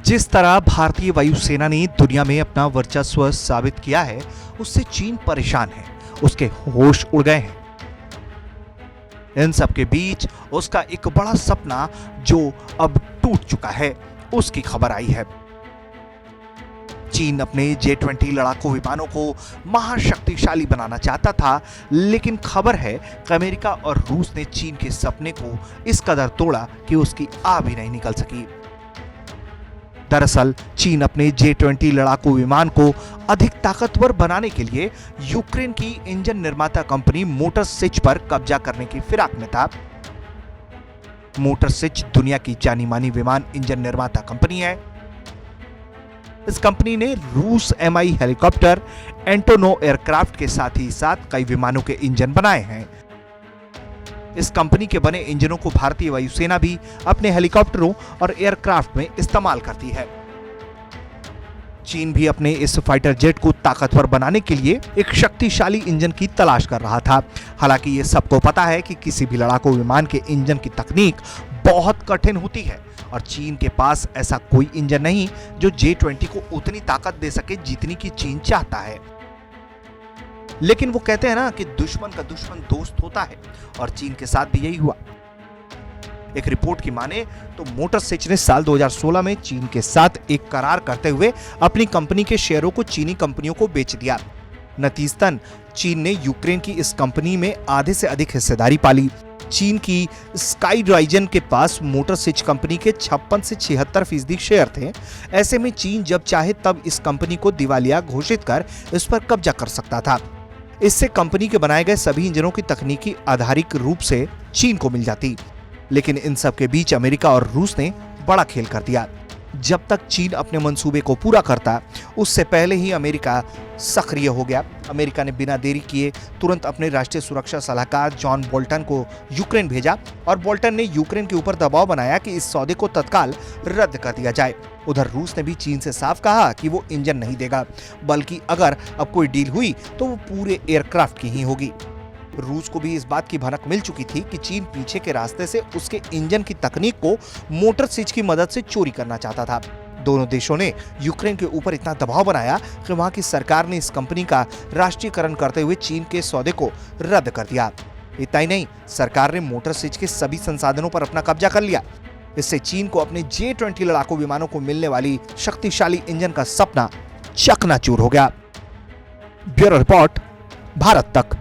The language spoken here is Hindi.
जिस तरह भारतीय वायुसेना ने दुनिया में अपना वर्चस्व साबित किया है, उससे चीन परेशान है, उसके होश उड़ गए हैं। इन सब के बीच उसका एक बड़ा सपना जो अब टूट चुका है, उसकी खबर आई है। चीन अपने J-20 लड़ाकू विमानों को महाशक्तिशाली बनाना चाहता था, लेकिन खबर है कि अमेरिका और रूस ने चीन के सपने को इस कदर तोड़ा कि उसकी आह भी नहीं निकल सकी। दरअसल चीन अपने J-20 लड़ाकू विमान को अधिक ताकतवर बनाने के लिए यूक्रेन की इंजन निर्माता कंपनी मोटर सिच पर कब्जा करने की फिराक में था। मोटर सिच दुनिया की जानी मानी विमान इंजन निर्माता कंपनी है। इस कंपनी ने रूस Mi हेलीकॉप्टर, एंटोनो एयरक्राफ्ट के साथ ही साथ कई विमानों के इंजन बनाए हैं। इस कंपनी के बने इंजनों को भारतीय वायुसेना भी अपने हेलीकॉप्टरों और एयरक्राफ्ट में इस्तेमाल करती है। चीन भी अपने इस फाइटर जेट को ताकतवर बनाने के लिए एक शक्तिशाली इंजन की तलाश कर रहा था। हालांकि ये सबको पता है कि किसी भी लड़ाकू विमान के इंजन की तकनीक बहुत कठिन होती है और चीन के पास ऐसा कोई इंजन नहीं जो J-20 को उतनी ताकत दे सके जितनी की चीन चाहता है। लेकिन वो कहते हैं ना कि दुश्मन का दुश्मन दोस्त होता है, और चीन के साथ भी यही हुआ। एक रिपोर्ट की माने तो मोटर सिच ने साल 2016 में चीन के साथ एक करार करते हुए अपनी कंपनी के शेयरों को चीनी कंपनियों को बेच दिया। नतीजतन चीन ने यूक्रेन की इस कंपनी में आधे से अधिक हिस्सेदारी पाली। चीन की स्काई ड्राइजन के पास मोटर सिच कंपनी के 56 से 76% शेयर थे। ऐसे में चीन जब चाहे तब इस कंपनी को दिवालिया घोषित कर इस पर कब्जा कर सकता था। इससे कंपनी के बनाए गए सभी इंजनों की तकनीकी आधारिक रूप से चीन को मिल जाती। लेकिन इन सब के बीच अमेरिका और रूस ने बड़ा खेल कर दिया। जब तक चीन अपने मंसूबे को पूरा करता, उससे पहले ही अमेरिका सक्रिय हो गया। अमेरिका ने बिना देरी किए तुरंत अपने राष्ट्रीय सुरक्षा सलाहकार जॉन बोल्टन को यूक्रेन भेजा और बोल्टन ने यूक्रेन के ऊपर दबाव बनाया कि इस सौदे को तत्काल रद्द कर दिया जाए। उधर रूस ने भी चीन से साफ कहा कि वो इंजन नहीं देगा, बल्कि अगर अब कोई डील हुई तो वो पूरे एयरक्राफ्ट की ही होगी। रूस को भी इस बात की भनक मिल चुकी थी कि चीन पीछे के रास्ते से उसके इंजन की तकनीक को मोटर सिच की मदद से चोरी करना चाहता था। दोनों देशों ने यूक्रेन के ऊपर इतना दबाव बनाया कि वहां की सरकार ने इस कंपनी का राष्ट्रीयकरण करते हुए चीन के सौदे को रद्द कर दिया। इतना ही नहीं, सरकार ने मोटर सिच के सभी संसाधनों पर अपना कब्जा कर लिया। इससे चीन को अपने J-20 लड़ाकू विमानों को मिलने वाली शक्तिशाली इंजन का सपना चकनाचूर हो गया। ब्यूरो रिपोर्ट, भारत तक।